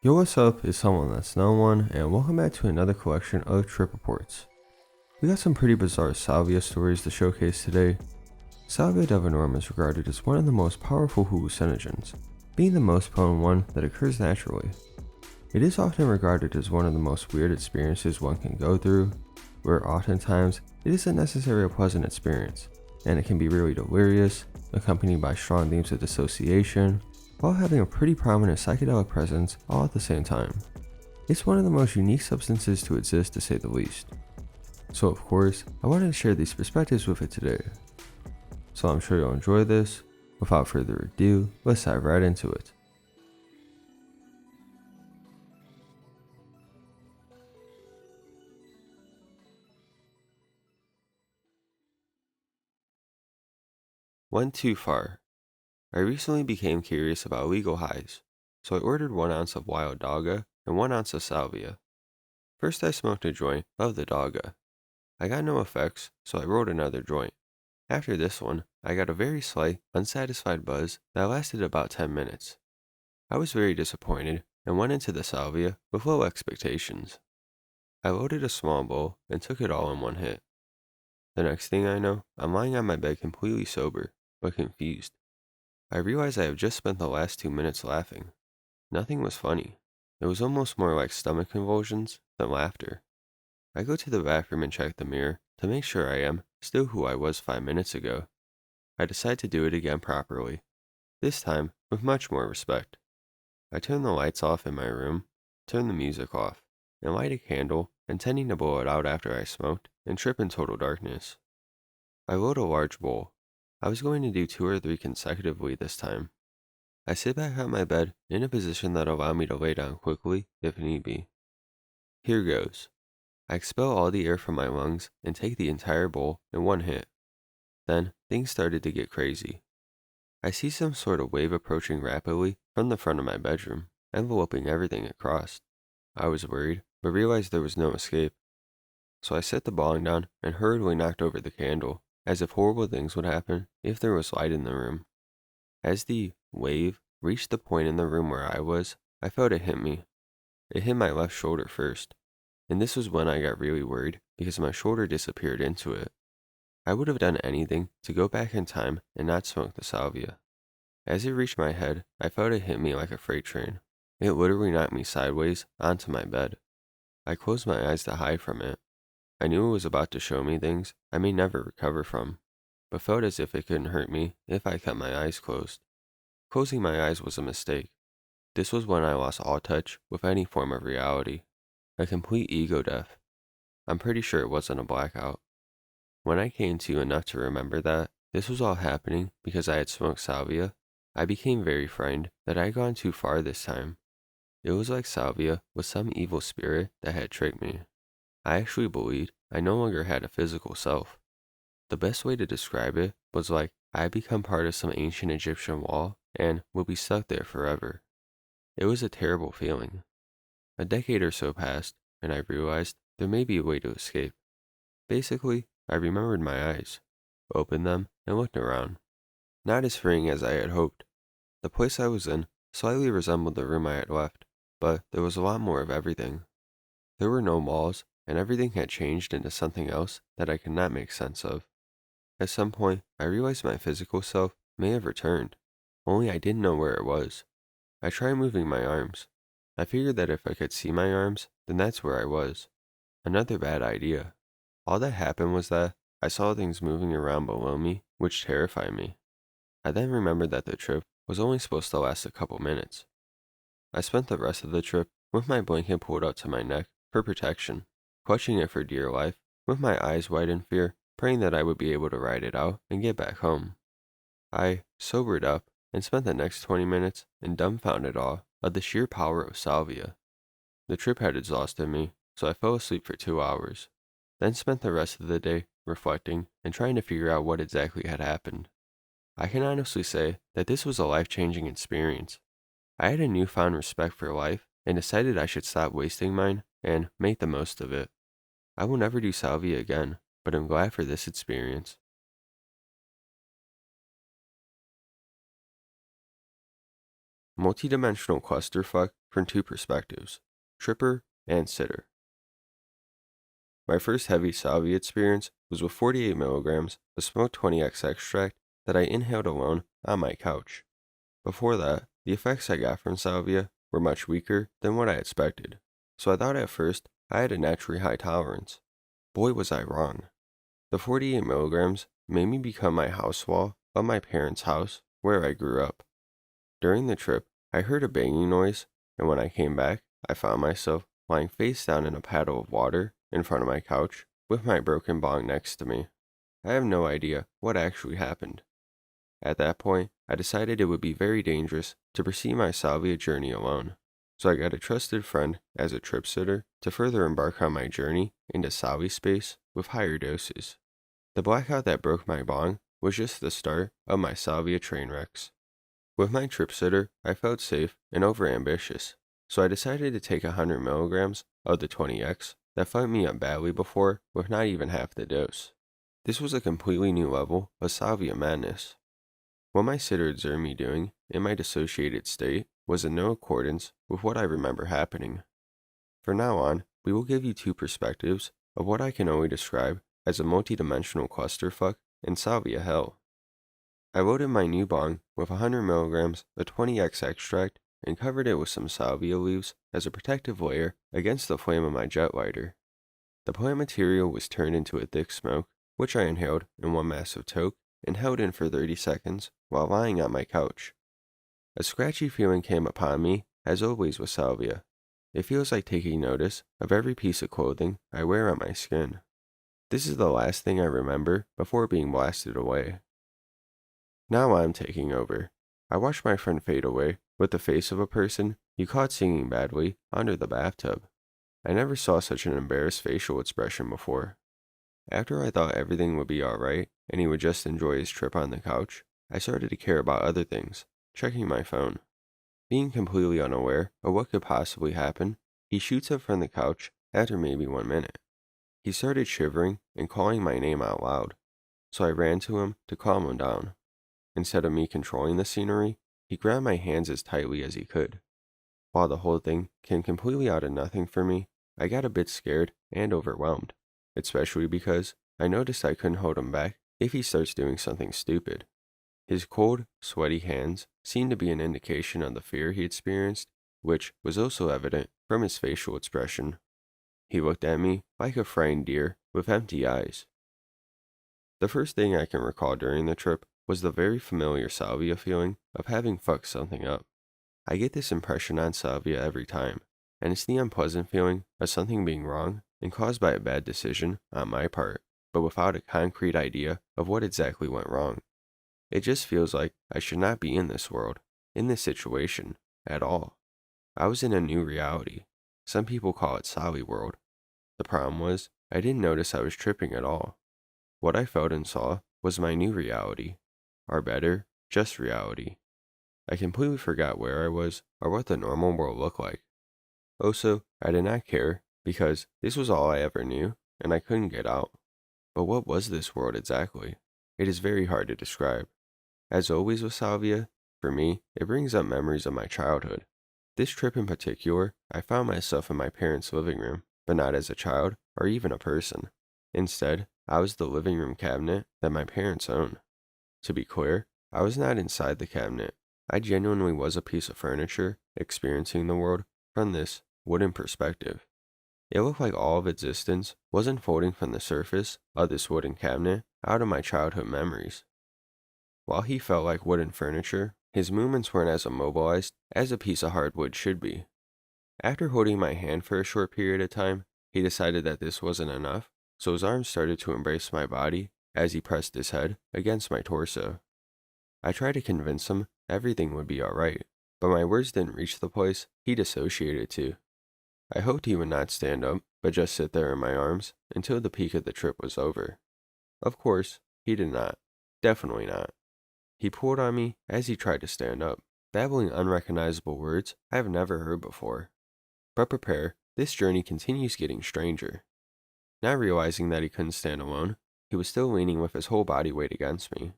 Yo, what's up? It's someone that's no one, and welcome back to another collection of trip reports. We got some pretty bizarre Salvia stories to showcase today. Salvia divinorum is regarded as one of the most powerful hallucinogens, being the most potent one that occurs naturally. It is often regarded as one of the most weird experiences one can go through, where oftentimes it isn't necessarily a pleasant experience, and it can be really delirious, accompanied by strong themes of dissociation, while having a pretty prominent psychedelic presence all at the same time. It's one of the most unique substances to exist, to say the least. So of course, I wanted to share these perspectives with it today. So I'm sure you'll enjoy this. Without further ado, let's dive right into it. Went too far. I recently became curious about legal highs, so I ordered 1 ounce of wild dogga and 1 ounce of salvia. First I smoked a joint of the dogga. I got no effects, so I rolled another joint. After this one, I got a very slight, unsatisfied buzz that lasted about 10 minutes. I was very disappointed and went into the salvia with low expectations. I loaded a small bowl and took it all in one hit. The next thing I know, I'm lying on my bed completely sober, but confused. I realize I have just spent the last 2 minutes laughing. Nothing was funny. It was almost more like stomach convulsions than laughter. I go to the bathroom and check the mirror to make sure I am still who I was 5 minutes ago. I decide to do it again properly, this time with much more respect. I turn the lights off in my room, turn the music off, and light a candle, intending to blow it out after I smoked and trip in total darkness. I load a large bowl. I was going to do 2 or 3 consecutively this time. I sit back on my bed in a position that allowed me to lay down quickly if need be. Here goes. I expel all the air from my lungs and take the entire bowl in one hit. Then things started to get crazy. I see some sort of wave approaching rapidly from the front of my bedroom, enveloping everything it crossed. I was worried, but realized there was no escape. So I set the bong down and hurriedly knocked over the candle, as if horrible things would happen if there was light in the room. As the wave reached the point in the room where I was, I felt it hit me. It hit my left shoulder first, and this was when I got really worried because my shoulder disappeared into it. I would have done anything to go back in time and not smoke the salvia. As it reached my head, I felt it hit me like a freight train. It literally knocked me sideways onto my bed. I closed my eyes to hide from it. I knew it was about to show me things I may never recover from, but felt as if it couldn't hurt me if I kept my eyes closed. Closing my eyes was a mistake. This was when I lost all touch with any form of reality. A complete ego death. I'm pretty sure it wasn't a blackout. When I came to enough to remember that this was all happening because I had smoked salvia, I became very frightened that I had gone too far this time. It was like salvia was some evil spirit that had tricked me. I actually believed I no longer had a physical self. The best way to describe it was like I had become part of some ancient Egyptian wall and would be stuck there forever. It was a terrible feeling. A decade or so passed, and I realized there may be a way to escape. Basically, I remembered my eyes, opened them, and looked around. Not as freeing as I had hoped. The place I was in slightly resembled the room I had left, but there was a lot more of everything. There were no walls, and everything had changed into something else that I could not make sense of. At some point, I realized my physical self may have returned, only I didn't know where it was. I tried moving my arms. I figured that if I could see my arms, then that's where I was. Another bad idea. All that happened was that I saw things moving around below me, which terrified me. I then remembered that the trip was only supposed to last a couple minutes. I spent the rest of the trip with my blanket pulled up to my neck for protection, clutching it for dear life, with my eyes wide in fear, praying that I would be able to ride it out and get back home. I sobered up and spent the next 20 minutes in dumbfounded awe of the sheer power of salvia. The trip had exhausted me, so I fell asleep for 2 hours, then spent the rest of the day reflecting and trying to figure out what exactly had happened. I can honestly say that this was a life-changing experience. I had a newfound respect for life and decided I should stop wasting mine and make the most of it. I will never do salvia again, but I'm glad for this experience. multidimensional clusterfuck from two perspectives, tripper and sitter. My first heavy salvia experience was with 48 milligrams of smoked 20x extract that I inhaled alone on my couch. Before that, the effects I got from salvia were much weaker than what I expected, so I thought at first I had a naturally high tolerance. Boy, was I wrong. The 48 milligrams made me become my house wall of my parents' house where I grew up. During the trip, I heard a banging noise, and when I came back, I found myself lying face down in a paddle of water in front of my couch with my broken bong next to me. I have no idea what actually happened. At that point, I decided it would be very dangerous to proceed my salvia journey alone, so I got a trusted friend as a trip sitter to further embark on my journey into salvia space with higher doses. The blackout that broke my bong was just the start of my salvia train wrecks. With my trip sitter, I felt safe and overambitious, so I decided to take 100 milligrams of the 20x that fucked me up badly before with not even half the dose. This was a completely new level of salvia madness. What my sitter observed me doing in my dissociated state was in no accordance with what I remember happening. From now on, we will give you two perspectives of what I can only describe as a multidimensional clusterfuck in salvia hell. I loaded my new bong with 100 milligrams of 20x extract and covered it with some salvia leaves as a protective layer against the flame of my jet lighter. The plant material was turned into a thick smoke, which I inhaled in one massive toke and held in for 30 seconds while lying on my couch. A scratchy feeling came upon me, as always with salvia. It feels like taking notice of every piece of clothing I wear on my skin. This is the last thing I remember before being blasted away. Now I'm taking over. I watched my friend fade away with the face of a person you caught singing badly under the bathtub. I never saw such an embarrassed facial expression before. After I thought everything would be alright and he would just enjoy his trip on the couch, I started to care about other things, checking my phone. Being completely unaware of what could possibly happen, he shoots up from the couch after maybe 1 minute. He started shivering and calling my name out loud, so I ran to him to calm him down. Instead of me controlling the scenery, he grabbed my hands as tightly as he could. While the whole thing came completely out of nothing for me, I got a bit scared and overwhelmed, especially because I noticed I couldn't hold him back if he starts doing something stupid. His cold, sweaty hands seemed to be an indication of the fear he experienced, which was also evident from his facial expression. He looked at me like a frightened deer with empty eyes. The first thing I can recall during the trip was the very familiar salvia feeling of having fucked something up. I get this impression on salvia every time, and it's the unpleasant feeling of something being wrong and caused by a bad decision on my part, but without a concrete idea of what exactly went wrong. It just feels like I should not be in this world, in this situation, at all. I was in a new reality. Some people call it Salvi world. The problem was, I didn't notice I was tripping at all. What I felt and saw was my new reality, or better, just reality. I completely forgot where I was or what the normal world looked like. Also, I did not care because this was all I ever knew and I couldn't get out. But what was this world exactly? It is very hard to describe. As always with salvia, for me, it brings up memories of my childhood. This trip in particular, I found myself in my parents' living room, but not as a child or even a person. Instead, I was the living room cabinet that my parents own. To be clear, I was not inside the cabinet. I genuinely was a piece of furniture experiencing the world from this wooden perspective. It looked like all of existence was unfolding from the surface of this wooden cabinet out of my childhood memories. While he felt like wooden furniture, his movements weren't as immobilized as a piece of hardwood should be. After holding my hand for a short period of time, he decided that this wasn't enough, so his arms started to embrace my body as he pressed his head against my torso. I tried to convince him everything would be alright, but my words didn't reach the place he dissociated to. I hoped he would not stand up, but just sit there in my arms until the peak of the trip was over. Of course, he did not. Definitely not. He pulled on me as he tried to stand up, babbling unrecognizable words I have never heard before. But prepare, this journey continues getting stranger. Not realizing that he couldn't stand alone, he was still leaning with his whole body weight against me.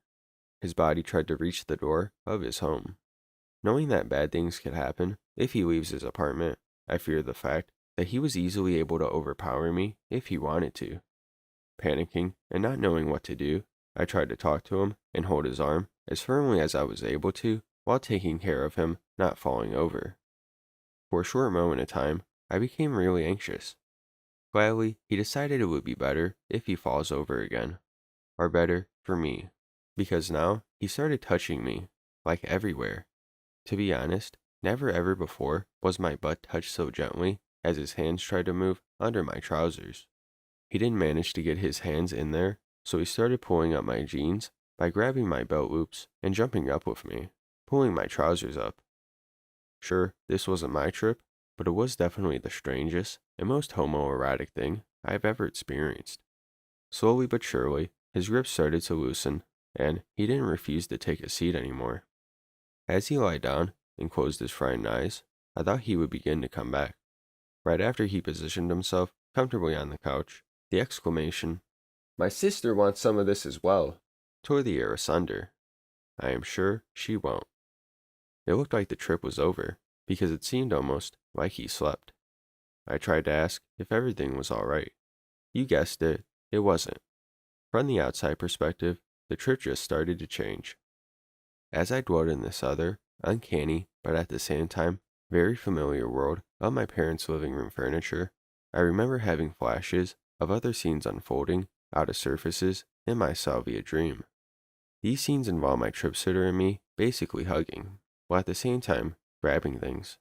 His body tried to reach the door of his home. Knowing that bad things could happen if he leaves his apartment, I feared the fact that he was easily able to overpower me if he wanted to. Panicking and not knowing what to do, I tried to talk to him and hold his arm as firmly as I was able to while taking care of him not falling over. For a short moment of time, I became really anxious. Gladly, he decided it would be better if he falls over again, or better for me, because now he started touching me, like everywhere. To be honest, never ever before was my butt touched so gently as his hands tried to move under my trousers. He didn't manage to get his hands in there, so he started pulling up my jeans by grabbing my belt loops and jumping up with me, pulling my trousers up. Sure, this wasn't my trip, but it was definitely the strangest and most homoerotic thing I have ever experienced. Slowly but surely, his grip started to loosen, and he didn't refuse to take a seat anymore. As he lay down and closed his frightened eyes, I thought he would begin to come back. Right after he positioned himself comfortably on the couch, the exclamation, "My sister wants some of this as well," tore the air asunder. I am sure she won't. It looked like the trip was over, because it seemed almost like he slept. I tried to ask if everything was all right. You guessed it, it wasn't. From the outside perspective, the trip just started to change. As I dwelled in this other, uncanny, but at the same time, very familiar world of my parents' living room furniture, I remember having flashes of other scenes unfolding out of surfaces in my Salvia dream. These scenes involve my trip sitter and me basically hugging, while at the same time grabbing things.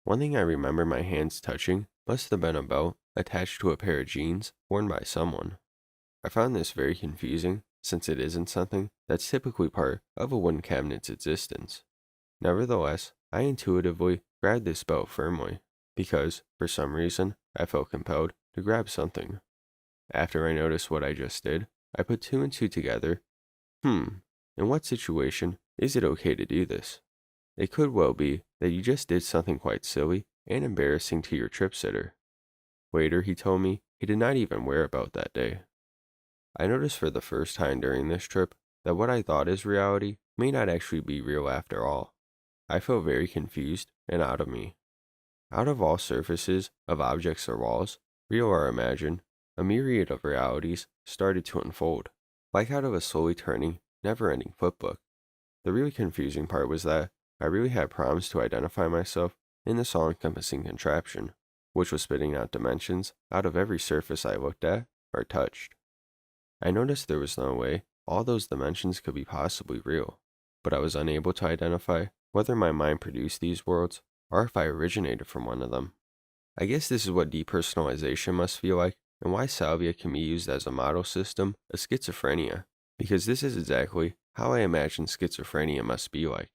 One thing I remember my hands touching must have been a belt attached to a pair of jeans worn by someone. I found this very confusing since it isn't something that's typically part of a wooden cabinet's existence. Nevertheless, I intuitively grabbed this belt firmly, because, for some reason, I felt compelled to grab something. After I noticed what I just did, I put two and two together. In what situation is it okay to do this? It could well be that you just did something quite silly and embarrassing to your trip sitter. Later, he told me he did not even wear a belt that day. I noticed for the first time during this trip that what I thought is reality may not actually be real after all. I felt very confused and out of me. Out of all surfaces of objects or walls, real or imagined, a myriad of realities started to unfold, like out of a slowly turning, never-ending flipbook. The really confusing part was that I really had problems to identify myself in this all-encompassing contraption, which was spitting out dimensions out of every surface I looked at or touched. I noticed there was no way all those dimensions could be possibly real, but I was unable to identify whether my mind produced these worlds or if I originated from one of them. I guess this is what depersonalization must feel like, and why Salvia can be used as a model system of schizophrenia, because this is exactly how I imagine schizophrenia must be like.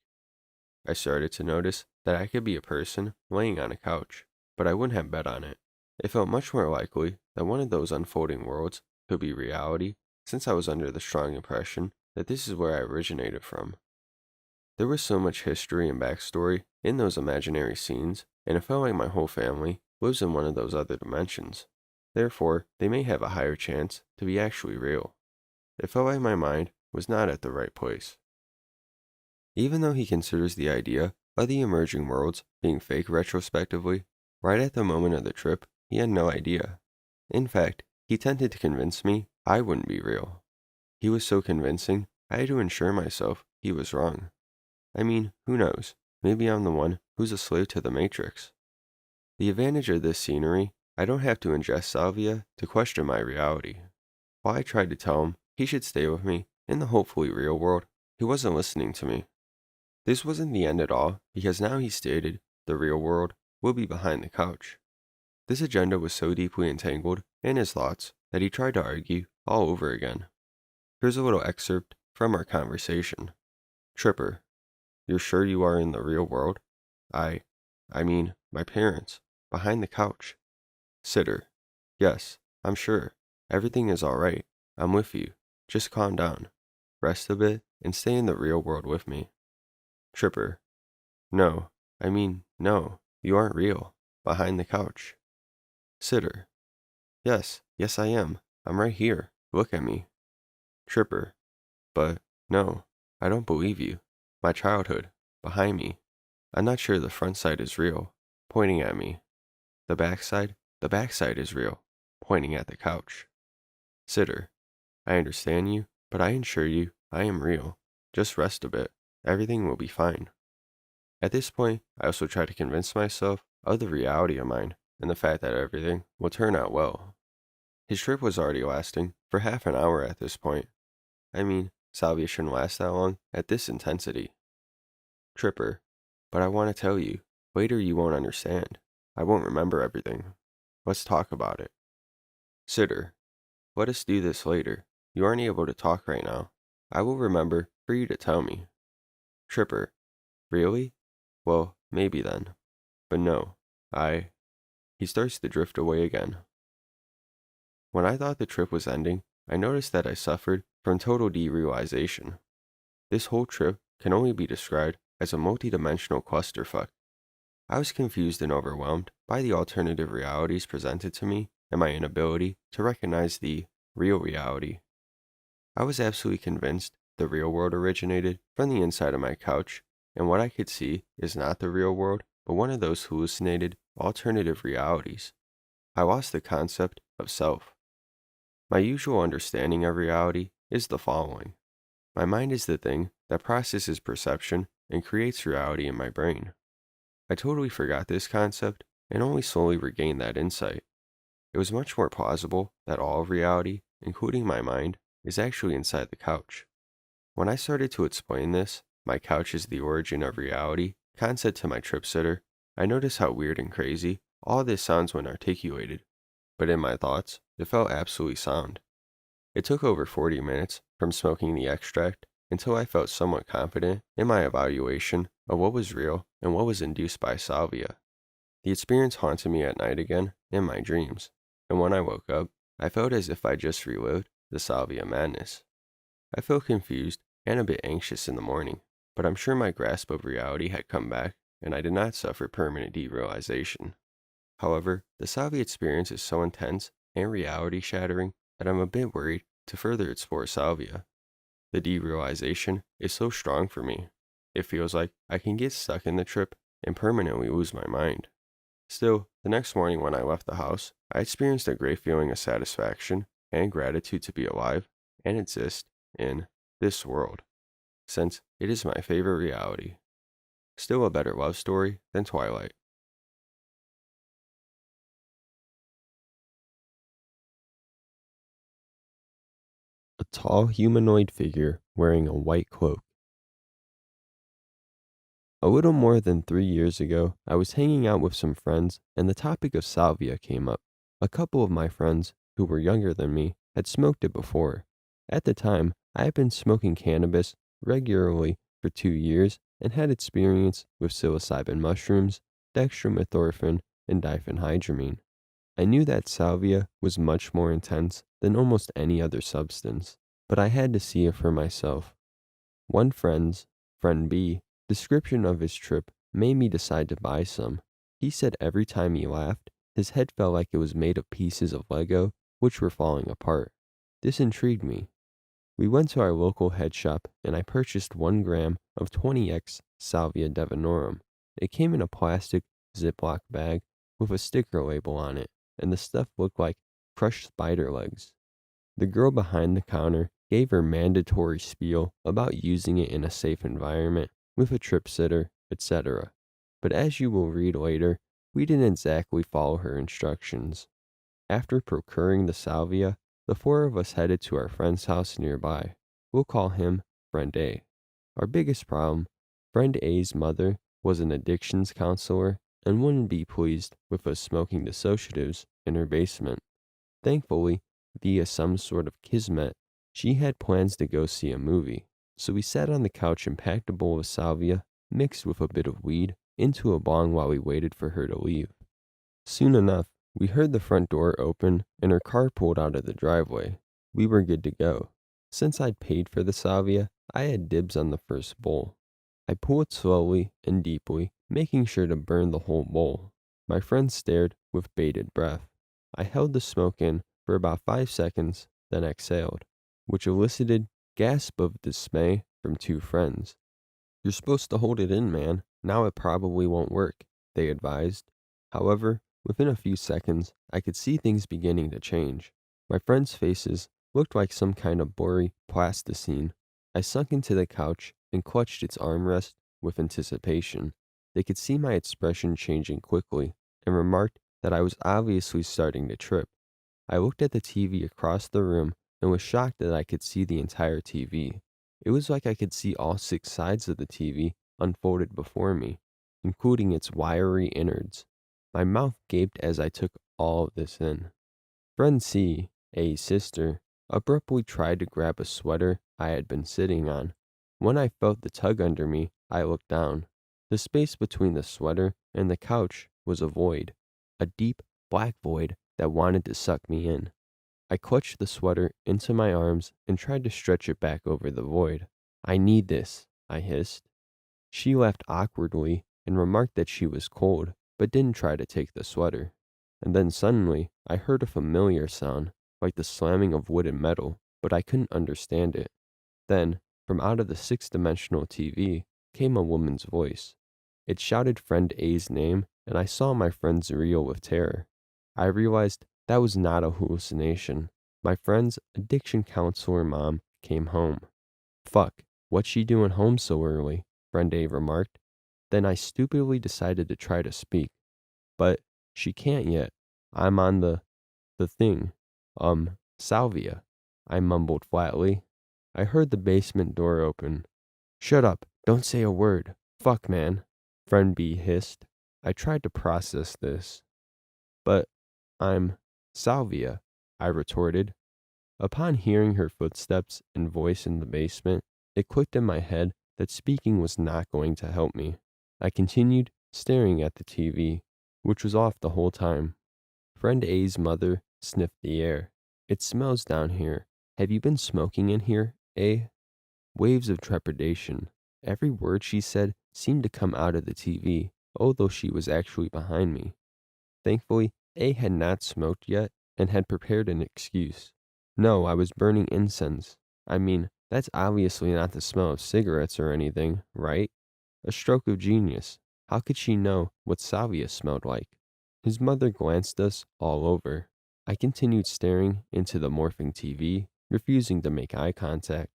I started to notice that I could be a person laying on a couch, but I wouldn't have bet on it. It felt much more likely that one of those unfolding worlds could be reality, since I was under the strong impression that this is where I originated from. There was so much history and backstory in those imaginary scenes, and it felt like my whole family lives in one of those other dimensions. Therefore, they may have a higher chance to be actually real. It felt like my mind was not at the right place. Even though he considers the idea of the emerging worlds being fake retrospectively, right at the moment of the trip, he had no idea. In fact, he tended to convince me I wouldn't be real. He was so convincing, I had to assure myself he was wrong. I mean, who knows? Maybe I'm the one who's a slave to the Matrix. The advantage of this scenery, I don't have to ingest Salvia to question my reality. While I tried to tell him he should stay with me in the hopefully real world, he wasn't listening to me. This wasn't the end at all, because now he stated the real world will be behind the couch. This agenda was so deeply entangled in his thoughts that he tried to argue all over again. Here's a little excerpt from our conversation. Tripper, you're sure you are in the real world? I mean, my parents, behind the couch. Sitter, yes, I'm sure. Everything is all right. I'm with you. Just calm down. Rest a bit and stay in the real world with me. Tripper, no, no, you aren't real. Behind the couch. Sitter, yes, I am. I'm right here. Look at me. Tripper, but, no, I don't believe you. My childhood, behind me, I'm not sure the front side is real, pointing at me. The backside is real, pointing at the couch. Sitter, I understand you, but I assure you I am real. Just rest a bit. Everything will be fine. At this point, I also try to convince myself of the reality of mine and the fact that everything will turn out well. His trip was already lasting for half an hour at this point. I mean, Salvia shouldn't last that long at this intensity. Tripper, but I want to tell you, later you won't understand. I won't remember everything. Let's talk about it. Sitter, let us do this later. You aren't able to talk right now. I will remember for you to tell me. Tripper, really? Well, maybe then. But no, He starts to drift away again. When I thought the trip was ending, I noticed that I suffered from total derealization. This whole trip can only be described as a multidimensional clusterfuck. I was confused and overwhelmed by the alternative realities presented to me and my inability to recognize the real reality. I was absolutely convinced the real world originated from the inside of my couch, and what I could see is not the real world, but one of those hallucinated alternative realities. I lost the concept of self. My usual understanding of reality is the following. My mind is the thing that processes perception and creates reality in my brain. I totally forgot this concept and only slowly regained that insight. It was much more plausible that all of reality, including my mind, is actually inside the couch. When I started to explain this, my couch is the origin of reality, concept to my trip sitter, I noticed how weird and crazy all this sounds when articulated, but in my thoughts, it felt absolutely sound. It took over 40 minutes from smoking the extract until I felt somewhat confident in my evaluation of what was real and what was induced by Salvia. The experience haunted me at night again in my dreams, and when I woke up, I felt as if I just relived the Salvia madness. I felt confused and a bit anxious in the morning, but I'm sure my grasp of reality had come back, and I did not suffer permanent derealization. However, the Salvia experience is so intense and reality-shattering that I'm a bit worried to further explore Salvia. The derealization is so strong for me. It feels like I can get stuck in the trip and permanently lose my mind. Still, the next morning when I left the house, I experienced a great feeling of satisfaction and gratitude to be alive and exist in this world, since it is my favorite reality. Still a better love story than Twilight. A tall humanoid figure wearing a white cloak. A little more than 3 years ago, I was hanging out with some friends, and the topic of salvia came up. A couple of my friends, who were younger than me, had smoked it before. At the time, I had been smoking cannabis regularly for 2 years and had experience with psilocybin mushrooms, dextromethorphan, and diphenhydramine. I knew that salvia was much more intense than almost any other substance, but I had to see it for myself. One friend B, description of his trip made me decide to buy some. He said every time he laughed, his head felt like it was made of pieces of Lego, which were falling apart. This intrigued me. We went to our local head shop, and I purchased 1 gram of 20x Salvia divinorum. It came in a plastic Ziploc bag with a sticker label on it, and the stuff looked like crushed spider legs. The girl behind the counter gave her mandatory spiel about using it in a safe environment with a trip sitter, etc. But as you will read later, we didn't exactly follow her instructions. After procuring the salvia, the 4 of us headed to our friend's house nearby. We'll call him Friend A. Our biggest problem, Friend A's mother was an addictions counselor and wouldn't be pleased with us smoking dissociatives in her basement. Thankfully, via some sort of kismet, she had plans to go see a movie. So we sat on the couch and packed a bowl of salvia, mixed with a bit of weed, into a bong while we waited for her to leave. Soon enough, we heard the front door open and her car pulled out of the driveway. We were good to go. Since I'd paid for the salvia, I had dibs on the first bowl. I pulled slowly and deeply, making sure to burn the whole bowl. My friend stared with bated breath. I held the smoke in for about 5 seconds, then exhaled, which elicited gasp of dismay from 2 friends. "You're supposed to hold it in, man. Now it probably won't work, they advised. However, within a few seconds, I could see things beginning to change. My friends' faces looked like some kind of blurry plasticine. I sunk into the couch and clutched its armrest with anticipation. They could see my expression changing quickly and remarked that I was obviously starting to trip. I looked at the TV across the room and was shocked that I could see the entire TV. It was like I could see all 6 sides of the TV unfolded before me, including its wiry innards. My mouth gaped as I took all of this in. Friend C, A's sister, abruptly tried to grab a sweater I had been sitting on. When I felt the tug under me, I looked down. The space between the sweater and the couch was a void, a deep, black void that wanted to suck me in. I clutched the sweater into my arms and tried to stretch it back over the void. I need this, I hissed. She laughed awkwardly and remarked that she was cold, but didn't try to take the sweater. And then suddenly, I heard a familiar sound, like the slamming of wood and metal, but I couldn't understand it. Then, from out of the six-dimensional TV, came a woman's voice. It shouted friend A's name, and I saw my friends reel with terror. I realized that was not a hallucination. My friend's addiction counselor mom came home. Fuck, what's she doing home so early? Friend A remarked. Then I stupidly decided to try to speak. But she can't yet. I'm on the thing. Salvia, I mumbled flatly. I heard the basement door open. Shut up, don't say a word. Fuck, man, friend B hissed. I tried to process this. But I'm Salvia, I retorted. Upon hearing her footsteps and voice in the basement, it clicked in my head that speaking was not going to help me. I continued staring at the TV, which was off the whole time. Friend A's mother sniffed the air. It smells down here. Have you been smoking in here, A? Waves of trepidation. Every word she said seemed to come out of the TV, although she was actually behind me. Thankfully, A had not smoked yet and had prepared an excuse. No, I was burning incense. I mean, that's obviously not the smell of cigarettes or anything, right? A stroke of genius. How could she know what Salvia smelled like? His mother glanced us all over. I continued staring into the morphing TV, refusing to make eye contact.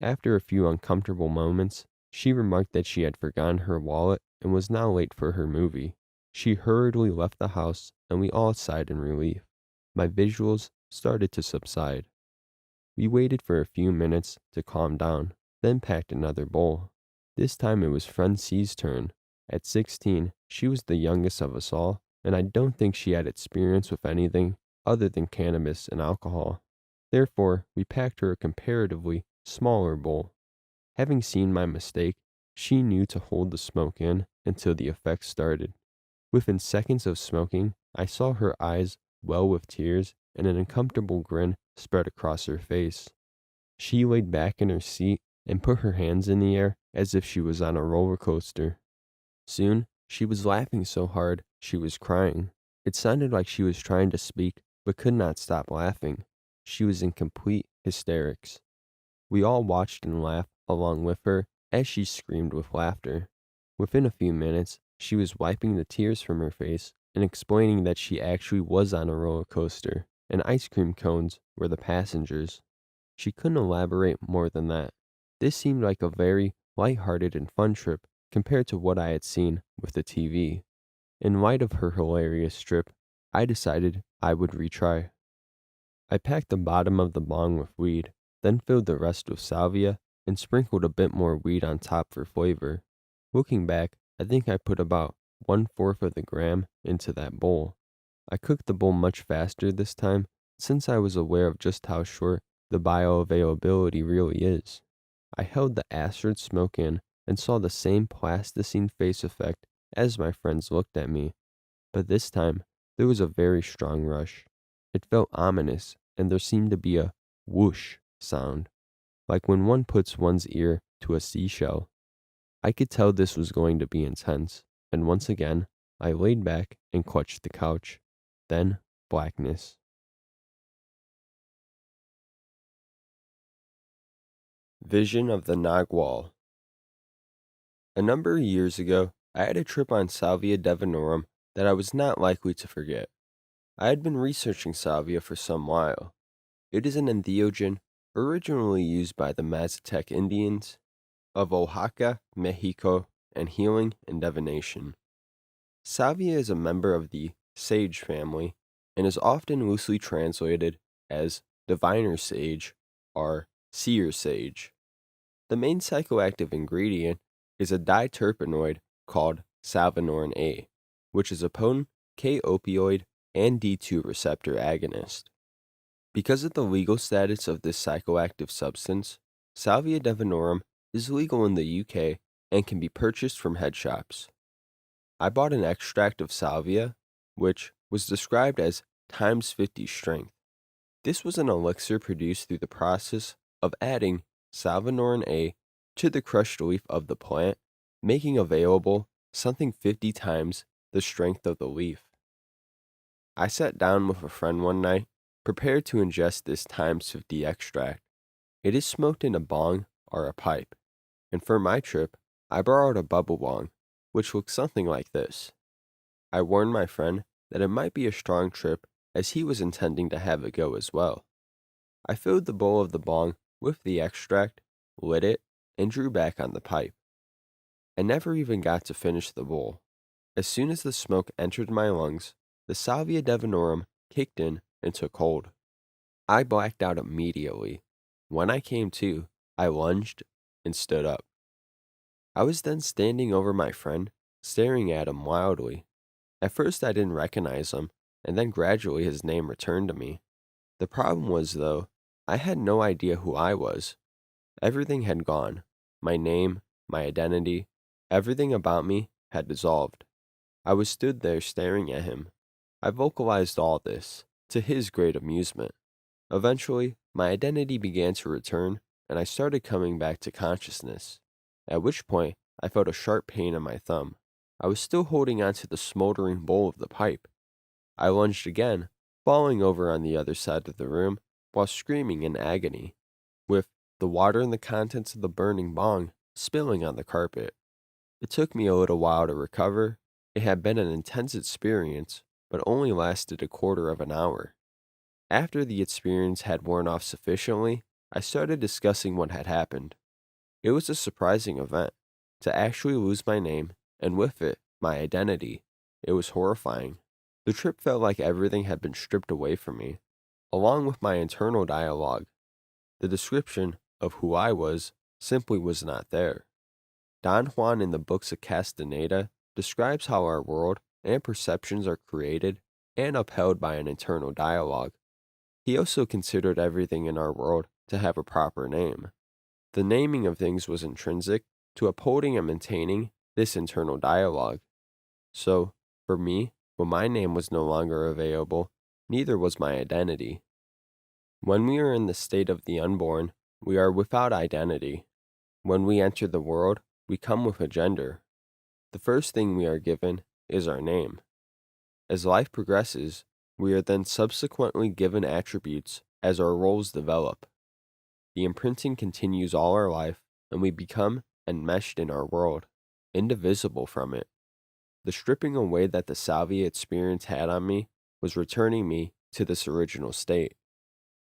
After a few uncomfortable moments, she remarked that she had forgotten her wallet and was now late for her movie. She hurriedly left the house, and we all sighed in relief. My visuals started to subside. We waited for a few minutes to calm down, then packed another bowl. This time it was friend C's turn. At 16, she was the youngest of us all, and I don't think she had experience with anything other than cannabis and alcohol. Therefore, we packed her a comparatively smaller bowl. Having seen my mistake, she knew to hold the smoke in until the effects started. Within seconds of smoking, I saw her eyes well with tears and an uncomfortable grin spread across her face. She laid back in her seat and put her hands in the air as if she was on a roller coaster. Soon, she was laughing so hard she was crying. It sounded like she was trying to speak but could not stop laughing. She was in complete hysterics. We all watched and laughed along with her as she screamed with laughter. Within a few minutes, she was wiping the tears from her face and explaining that she actually was on a roller coaster and ice cream cones were the passengers. She couldn't elaborate more than that. This seemed like a very light-hearted and fun trip compared to what I had seen with the TV. In light of her hilarious trip, I decided I would retry. I packed the bottom of the bong with weed, then filled the rest with salvia and sprinkled a bit more weed on top for flavor. Looking back, I think I put about 1/4 of the gram into that bowl. I cooked the bowl much faster this time since I was aware of just how short the bioavailability really is. I held the acid smoke in and saw the same plasticine face effect as my friends looked at me, but this time there was a very strong rush. It felt ominous, and there seemed to be a whoosh sound, like when one puts one's ear to a seashell. I could tell this was going to be intense, and once again, I laid back and clutched the couch. Then, blackness. Vision of the Nagwal. A number of years ago, I had a trip on Salvia divinorum that I was not likely to forget. I had been researching salvia for some while. It is an entheogen originally used by the Mazatec Indians of Oaxaca, Mexico, and healing and divination. Salvia is a member of the sage family and is often loosely translated as diviner sage or seer sage. The main psychoactive ingredient is a diterpenoid called salvinorin A, which is a potent K-opioid and D2 receptor agonist. Because of the legal status of this psychoactive substance, Salvia divinorum is legal in the UK and can be purchased from head shops. I bought an extract of salvia, which was described as times 50 strength. This was an elixir produced through the process of adding salvinorin A to the crushed leaf of the plant, making available something 50 times the strength of the leaf. I sat down with a friend one night, prepared to ingest this times 50 extract. It is smoked in a bong or a pipe, and for my trip, I borrowed a bubble bong, which looks something like this. I warned my friend that it might be a strong trip as he was intending to have a go as well. I filled the bowl of the bong with the extract, lit it, and drew back on the pipe. I never even got to finish the bowl. As soon as the smoke entered my lungs, the Salvia divinorum kicked in and took hold. I blacked out immediately. When I came to, I lunged and stood up. I was then standing over my friend, staring at him wildly. At first I didn't recognize him, and then gradually his name returned to me. The problem was, though, I had no idea who I was. Everything had gone. My name, my identity, everything about me had dissolved. I was stood there staring at him. I vocalized all this, to his great amusement. Eventually, my identity began to return, and I started coming back to consciousness, at which point I felt a sharp pain in my thumb. I was still holding onto the smoldering bowl of the pipe. I lunged again, falling over on the other side of the room, while screaming in agony, with the water and the contents of the burning bong spilling on the carpet. It took me a little while to recover. It had been an intense experience, but only lasted a quarter of an hour. After the experience had worn off sufficiently, I started discussing what had happened. It was a surprising event. To actually lose my name, and with it, my identity, it was horrifying. The trip felt like everything had been stripped away from me, along with my internal dialogue. The description of who I was simply was not there. Don Juan in the books of Castaneda describes how our world and perceptions are created and upheld by an internal dialogue. He also considered everything in our world to have a proper name. The naming of things was intrinsic to upholding and maintaining this internal dialogue. So, for me, when my name was no longer available, neither was my identity. When we are in the state of the unborn, we are without identity. When we enter the world, we come with a gender. The first thing we are given is our name. As life progresses, we are then subsequently given attributes as our roles develop. The imprinting continues all our life, and we become enmeshed in our world, indivisible from it. The stripping away that the salvia experience had on me was returning me to this original state.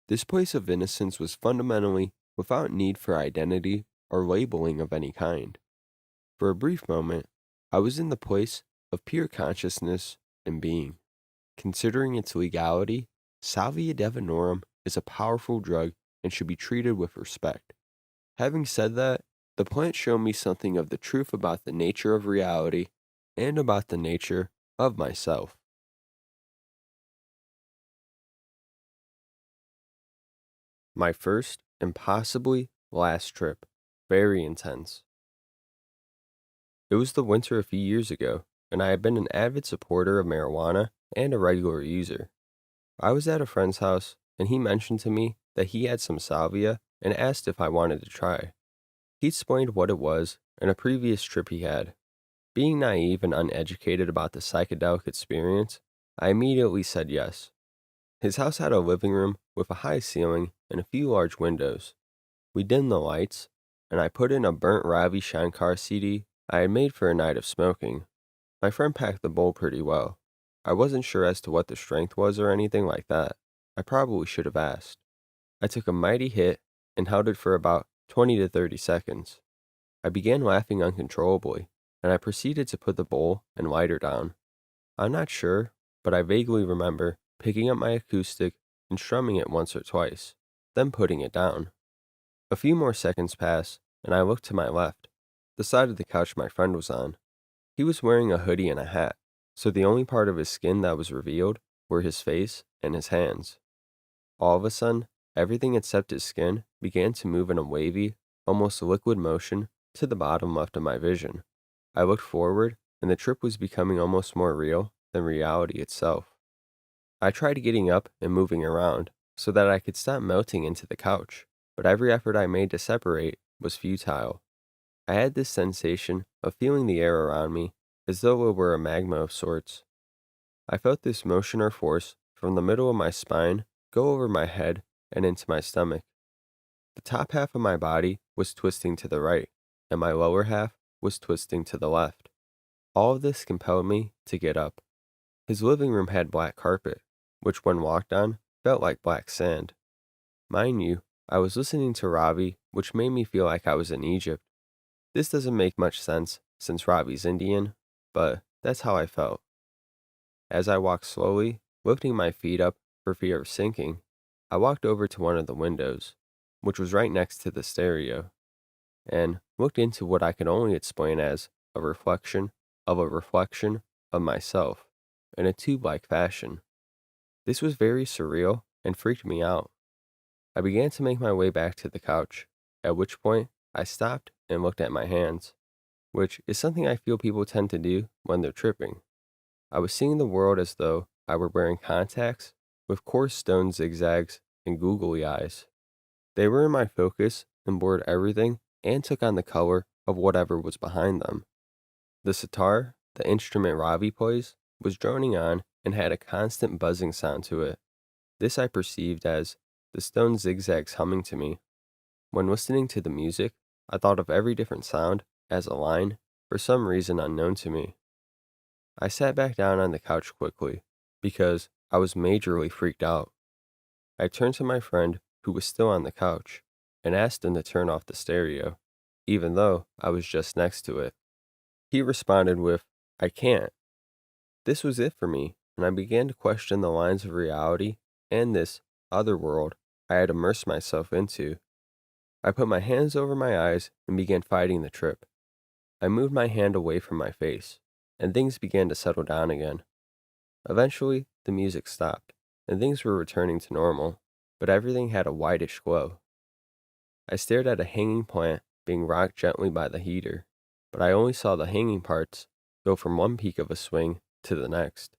This place of innocence was fundamentally without need for identity or labeling of any kind. For a brief moment, I was in the place of pure consciousness and being. Considering its legality, Salvia divinorum is a powerful drug and should be treated with respect. Having said that, the plant showed me something of the truth about the nature of reality and about the nature of myself. My first and possibly last trip, very intense. It was the winter a few years ago, and I had been an avid supporter of marijuana and a regular user. I was at a friend's house, and he mentioned to me that he had some salvia and asked if I wanted to try. He explained what it was and a previous trip he had. Being naive and uneducated about the psychedelic experience, I immediately said yes. His house had a living room with a high ceiling and a few large windows. We dimmed the lights, and I put in a Burnt Ravi Shankar CD I had made for a night of smoking. My friend packed the bowl pretty well. I wasn't sure as to what the strength was or anything like that. I probably should have asked. I took a mighty hit and held it for about 20 to 30 seconds. I began laughing uncontrollably, and I proceeded to put the bowl and lighter down. I'm not sure, but I vaguely remember picking up my acoustic and strumming it once or twice, then putting it down. A few more seconds pass, and I looked to my left, the side of the couch my friend was on. He was wearing a hoodie and a hat, so the only part of his skin that was revealed were his face and his hands. All of a sudden, everything except his skin began to move in a wavy, almost liquid motion to the bottom left of my vision. I looked forward, and the trip was becoming almost more real than reality itself. I tried getting up and moving around so that I could stop melting into the couch, but every effort I made to separate was futile. I had this sensation of feeling the air around me as though it were a magma of sorts. I felt this motion or force from the middle of my spine go over my head and into my stomach. The top half of my body was twisting to the right, and my lower half was twisting to the left. All of this compelled me to get up. His living room had black carpet, which when walked on felt like black sand. Mind you, I was listening to Ravi, which made me feel like I was in Egypt. This doesn't make much sense since Ravi's Indian, but that's how I felt. As I walked slowly, lifting my feet up for fear of sinking, I walked over to one of the windows, which was right next to the stereo, and looked into what I could only explain as a reflection of myself in a tube-like fashion. This was very surreal and freaked me out. I began to make my way back to the couch, at which point I stopped and looked at my hands, which is something I feel people tend to do when they're tripping. I was seeing the world as though I were wearing contacts with coarse stone zigzags and googly eyes. They were in my focus and blurred everything and took on the color of whatever was behind them. The sitar, the instrument Ravi plays, was droning on and had a constant buzzing sound to it. This I perceived as the stone zigzags humming to me. When listening to the music, I thought of every different sound as a line for some reason unknown to me. I sat back down on the couch quickly because I was majorly freaked out. I turned to my friend, who was still on the couch, and asked him to turn off the stereo, even though I was just next to it. He responded with, "I can't." This was it for me, and I began to question the lines of reality and this other world I had immersed myself into. I put my hands over my eyes and began fighting the trip. I moved my hand away from my face, and things began to settle down again. Eventually, the music stopped, and things were returning to normal, but everything had a whitish glow. I stared at a hanging plant being rocked gently by the heater, but I only saw the hanging parts go from one peak of a swing to the next.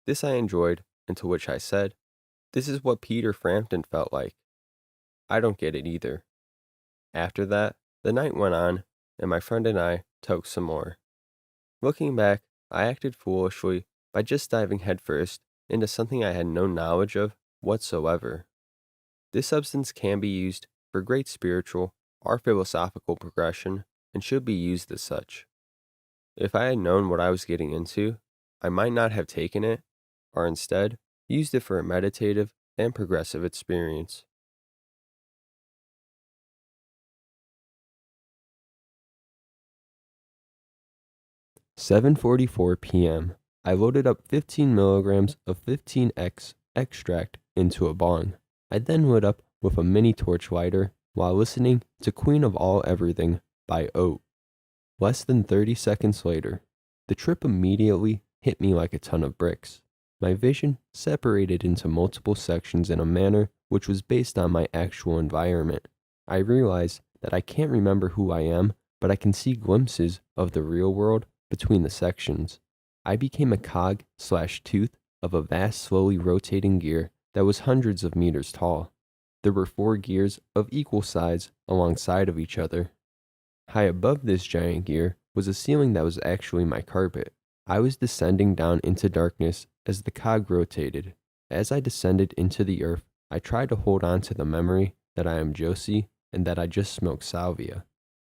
This I enjoyed, and to which I said, "This is what Peter Frampton felt like." I don't get it either. After that, the night went on, and my friend and I took some more. Looking back, I acted foolishly by just diving headfirst into something I had no knowledge of whatsoever. This substance can be used for great spiritual or philosophical progression and should be used as such. If I had known what I was getting into, I might not have taken it, or instead used it for a meditative and progressive experience. 7:44 p.m. I loaded up 15 milligrams of 15X extract into a bong. I then lit up with a mini torch lighter while listening to Queen of All Everything by Oat. Less than 30 seconds later, the trip immediately hit me like a ton of bricks. My vision separated into multiple sections in a manner which was based on my actual environment. I realized that I can't remember who I am, but I can see glimpses of the real world between the sections. I became a cog/tooth of a vast, slowly rotating gear that was hundreds of meters tall. There were 4 gears of equal size alongside of each other. High above this giant gear was a ceiling that was actually my carpet. I was descending down into darkness as the cog rotated. As I descended into the earth, I tried to hold on to the memory that I am Josie and that I just smoked salvia.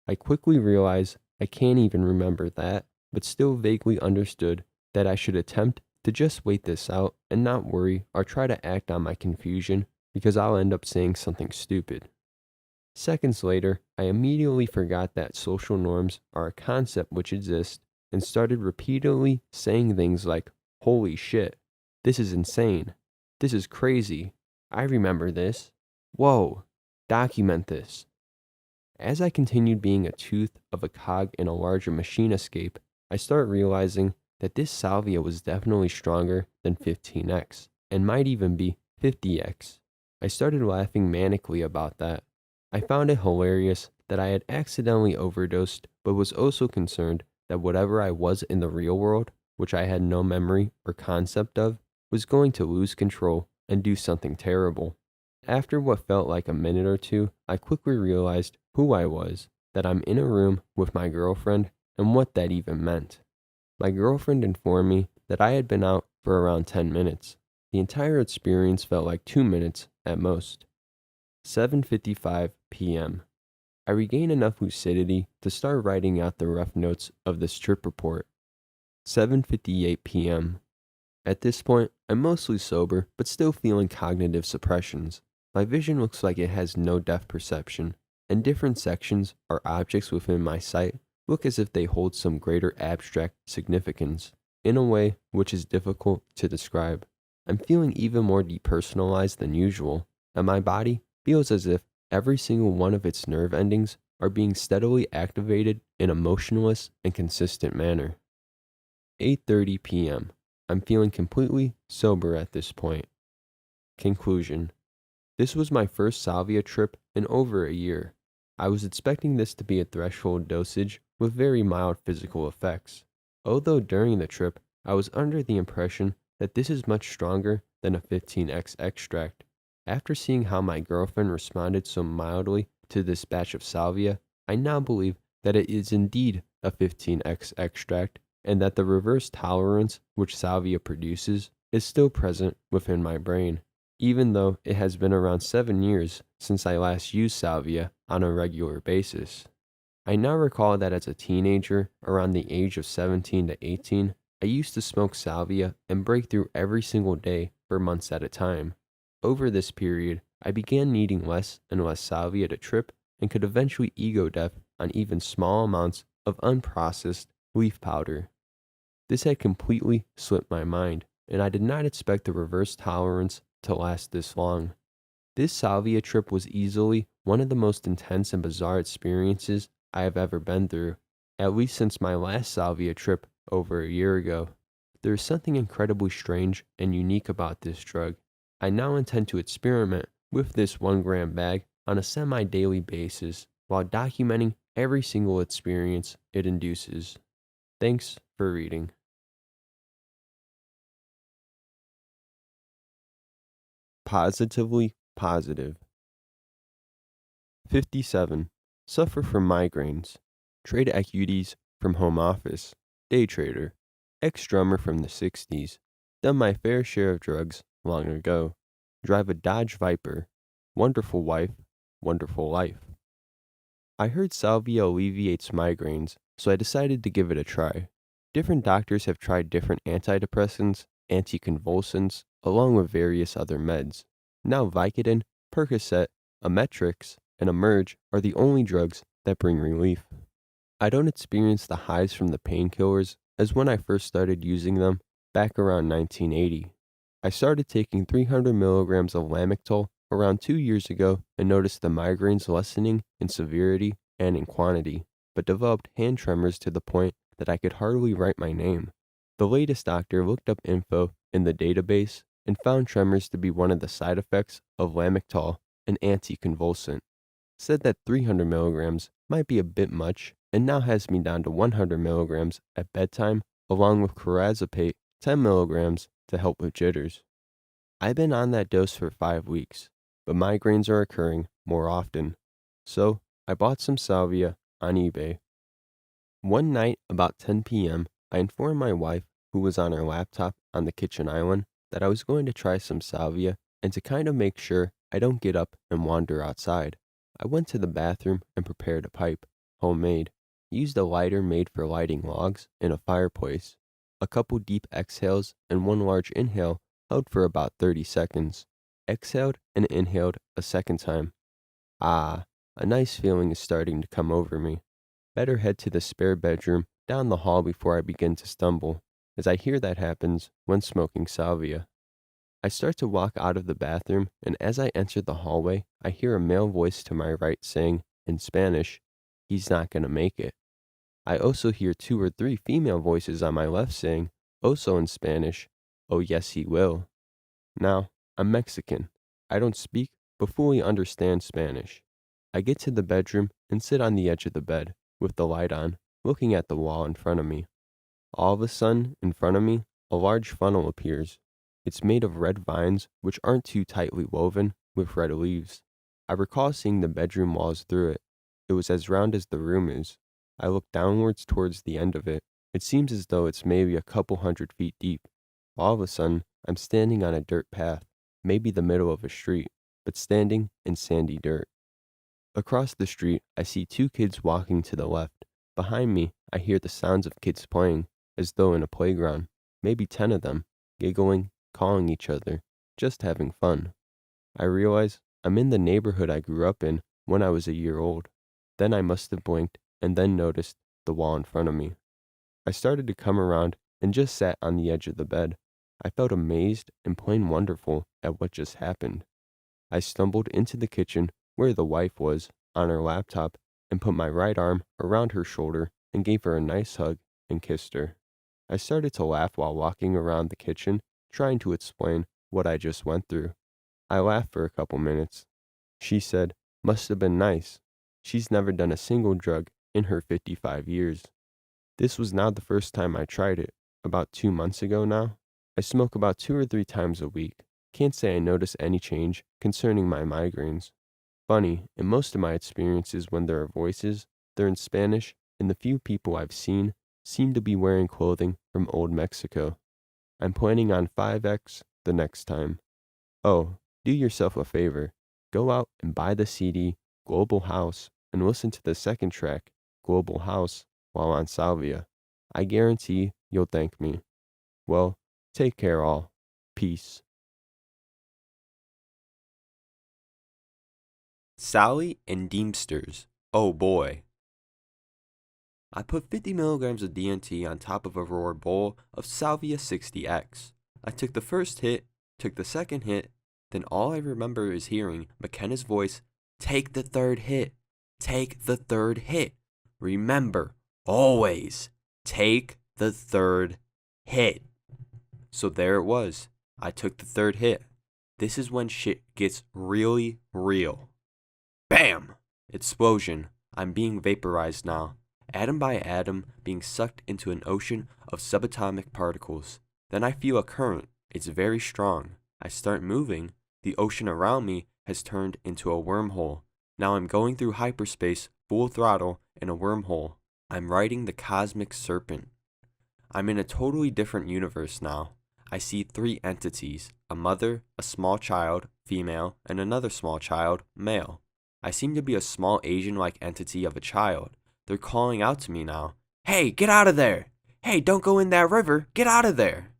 I quickly realized I can't even remember that, but still vaguely understood that I should attempt to just wait this out and not worry or try to act on my confusion because I'll end up saying something stupid. Seconds later, I immediately forgot that social norms are a concept which exists and started repeatedly saying things like, "Holy shit, this is insane, this is crazy, I remember this, whoa, document this." As I continued being a tooth of a cog in a larger machine escape, I started realizing that this salvia was definitely stronger than 15x and might even be 50x. I started laughing manically about that. I found it hilarious that I had accidentally overdosed, but was also concerned that whatever I was in the real world, which I had no memory or concept of, was going to lose control and do something terrible. After what felt like a minute or two, I quickly realized who I was, that I'm in a room with my girlfriend, and what that even meant. My girlfriend informed me that I had been out for around 10 minutes. The entire experience felt like 2 minutes at most. 7:55 p.m. I regain enough lucidity to start writing out the rough notes of this trip report. 7:58 p.m. At this point, I'm mostly sober, but still feeling cognitive suppressions. My vision looks like it has no depth perception, and different sections or objects within my sight look as if they hold some greater abstract significance, in a way which is difficult to describe. I'm feeling even more depersonalized than usual, and my body feels as if every single one of its nerve endings are being steadily activated in a motionless and consistent manner. 8:30 p.m. I'm feeling completely sober at this point. Conclusion. This was my first salvia trip in over a year. I was expecting this to be a threshold dosage with very mild physical effects. Although during the trip, I was under the impression that this is much stronger than a 15x extract. After seeing how my girlfriend responded so mildly to this batch of salvia, I now believe that it is indeed a 15x extract and that the reverse tolerance which salvia produces is still present within my brain, even though it has been around 7 years since I last used salvia on a regular basis. I now recall that as a teenager, around the age of 17 to 18, I used to smoke salvia and break through every single day for months at a time. Over this period, I began needing less and less salvia to trip and could eventually ego death on even small amounts of unprocessed leaf powder. This had completely slipped my mind, and I did not expect the reverse tolerance to last this long. This salvia trip was easily one of the most intense and bizarre experiences I have ever been through, at least since my last salvia trip over a year ago. There is something incredibly strange and unique about this drug. I now intend to experiment with this 1 gram bag on a semi-daily basis while documenting every single experience it induces. Thanks for reading. Positively positive. 57. Suffer from migraines. Trade equities from home office. Day trader. Ex-drummer from the 60s. Done my fair share of drugs long ago. Drive a Dodge Viper. Wonderful wife. Wonderful life. I heard salvia alleviates migraines, so I decided to give it a try. Different doctors have tried different antidepressants, anticonvulsants, along with various other meds. Now Vicodin, Percocet, Ametrix, and Emerge are the only drugs that bring relief. I don't experience the highs from the painkillers as when I first started using them back around 1980. I started taking 300 milligrams of Lamictal around 2 years ago and noticed the migraines lessening in severity and in quantity, but developed hand tremors to the point that I could hardly write my name. The latest doctor looked up info in the database and found tremors to be one of the side effects of Lamictal, an anticonvulsant. Said that 300 milligrams might be a bit much and now has me down to 100 milligrams at bedtime along with clorazepate 10 milligrams to help with jitters. I've been on that dose for 5 weeks, but migraines are occurring more often. So I bought some salvia on eBay. One night about 10 p.m., I informed my wife, who was on her laptop on the kitchen island, that I was going to try some salvia and to kind of make sure I don't get up and wander outside. I went to the bathroom and prepared a pipe, homemade. I used a lighter made for lighting logs in a fireplace. A couple deep exhales and one large inhale held for about 30 seconds. Exhaled and inhaled a second time. Ah, a nice feeling is starting to come over me. Better head to the spare bedroom down the hall before I begin to stumble, as I hear that happens when smoking salvia. I start to walk out of the bathroom, and as I enter the hallway, I hear a male voice to my right saying, in Spanish, "He's not gonna make it." I also hear 2 or 3 female voices on my left saying, also in Spanish, "Oh yes, he will." Now, I'm Mexican. I don't speak, but fully understand Spanish. I get to the bedroom and sit on the edge of the bed, with the light on, looking at the wall in front of me. All of a sudden, in front of me, a large funnel appears. It's made of red vines, which aren't too tightly woven, with red leaves. I recall seeing the bedroom walls through it. It was as round as the room is. I look downwards towards the end of it. It seems as though it's maybe a couple 100 feet deep. All of a sudden, I'm standing on a dirt path, maybe the middle of a street, but standing in sandy dirt. Across the street, I see 2 kids walking to the left. Behind me, I hear the sounds of kids playing, as though in a playground, maybe 10 of them, giggling, calling each other, just having fun. I realize I'm in the neighborhood I grew up in when I was a year old. Then I must have blinked and then noticed the wall in front of me. I started to come around and just sat on the edge of the bed. I felt amazed and plain wonderful at what just happened. I stumbled into the kitchen where the wife was, on her laptop, and put my right arm around her shoulder and gave her a nice hug and kissed her. I started to laugh while walking around the kitchen, trying to explain what I just went through. I laughed for a couple minutes. She said, "Must have been nice. She's never done a single drug in her 55 years. This was now the first time I tried it, about 2 months ago now. I smoke about 2 or 3 times a week. Can't say I notice any change concerning my migraines. Funny, in most of my experiences when there are voices, they're in Spanish, and the few people I've seen seem to be wearing clothing from old Mexico. I'm planning on 5X the next time. Oh, do yourself a favor. Go out and buy the CD, Global House, and listen to the second track, Global House, while on Salvia. I guarantee you'll thank me. Well, take care all. Peace." Sally and Deemsters. Oh boy. I put 50 milligrams of DMT on top of a raw bowl of Salvia 60X. I took the first hit, took the second hit, then all I remember is hearing McKenna's voice, "Take the third hit. Take the third hit. Remember, always, take the third hit." So there it was. I took the third hit. This is when shit gets really real. Bam! Explosion. I'm being vaporized now. Atom by atom, being sucked into an ocean of subatomic particles. Then I feel a current. It's very strong. I start moving. The ocean around me has turned into a wormhole. Now I'm going through hyperspace, full throttle, in a wormhole. I'm riding the cosmic serpent. I'm in a totally different universe now. I see 3 entities, a mother, a small child, female, and another small child, male. I seem to be a small Asian-like entity of a child. They're calling out to me now. "Hey, get out of there! Hey, don't go in that river! Get out of there!"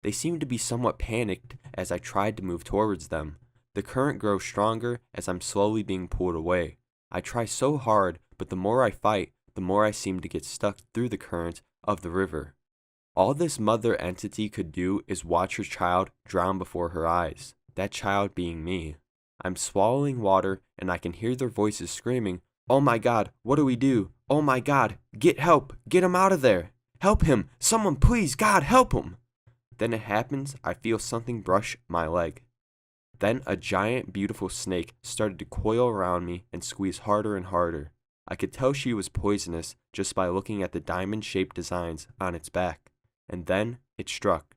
They seem to be somewhat panicked as I tried to move towards them. The current grows stronger as I'm slowly being pulled away. I try so hard, but the more I fight, the more I seem to get stuck through the current of the river. All this mother entity could do is watch her child drown before her eyes, that child being me. I'm swallowing water and I can hear their voices screaming, "Oh my God, what do we do? Oh my God, get help, get him out of there. Help him, someone please, God, help him." Then it happens, I feel something brush my leg. Then a giant beautiful snake started to coil around me and squeeze harder and harder. I could tell she was poisonous just by looking at the diamond-shaped designs on its back. And then it struck.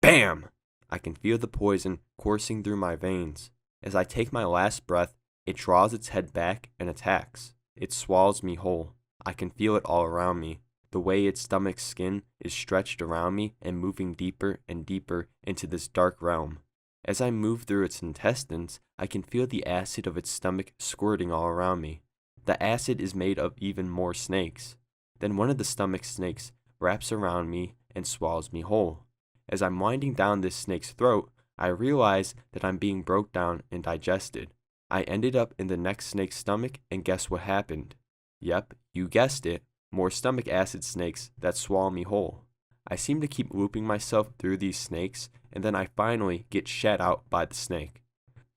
Bam! I can feel the poison coursing through my veins. As I take my last breath, it draws its head back and attacks. It swallows me whole. I can feel it all around me. The way its stomach skin is stretched around me and moving deeper and deeper into this dark realm. As I move through its intestines, I can feel the acid of its stomach squirting all around me. The acid is made of even more snakes. Then one of the stomach snakes wraps around me and swallows me whole. As I'm winding down this snake's throat, I realize that I'm being broke down and digested. I ended up in the next snake's stomach, and guess what happened? Yep, you guessed it, more stomach acid snakes that swallow me whole. I seem to keep looping myself through these snakes, and then I finally get shat out by the snake.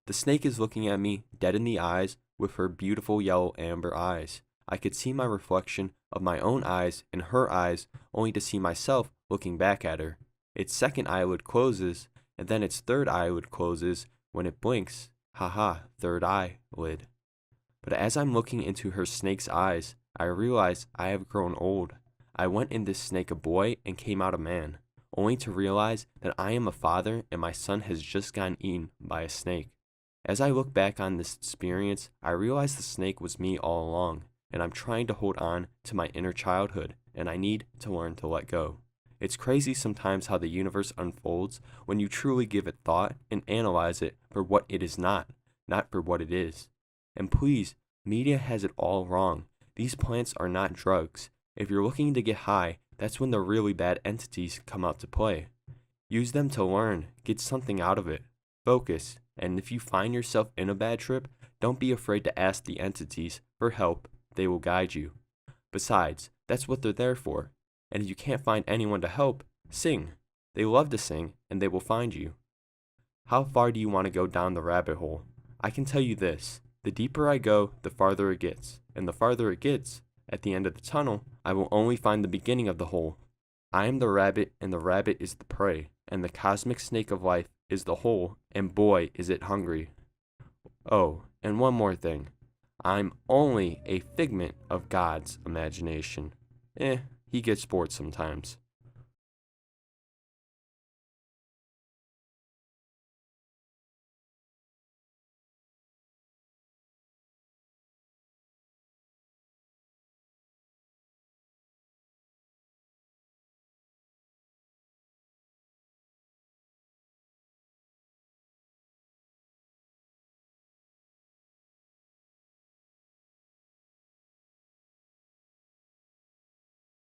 The snake is looking at me dead in the eyes with her beautiful yellow amber eyes. I could see my reflection of my own eyes in her eyes, only to see myself looking back at her. Its second eyelid closes, and then its third eyelid closes when it blinks. Haha, third eyelid. But as I'm looking into her snake's eyes, I realize I have grown old. I went in this snake a boy and came out a man, only to realize that I am a father and my son has just gotten eaten by a snake. As I look back on this experience, I realize the snake was me all along, and I'm trying to hold on to my inner childhood, and I need to learn to let go. It's crazy sometimes how the universe unfolds when you truly give it thought and analyze it for what it is not for what it is. And please, media has it all wrong. These plants are not drugs. If you're looking to get high, that's when the really bad entities come out to play. Use them to learn, get something out of it. Focus, and if you find yourself in a bad trip, don't be afraid to ask the entities for help. They will guide you. Besides, that's what they're there for. And if you can't find anyone to help, sing. They love to sing, and they will find you. How far do you want to go down the rabbit hole? I can tell you this. The deeper I go, the farther it gets. And the farther it gets, at the end of the tunnel, I will only find the beginning of the hole. I am the rabbit, and the rabbit is the prey. And the cosmic snake of life is the hole, and boy, is it hungry. Oh, and one more thing. I'm only a figment of God's imagination. He gets bored sometimes.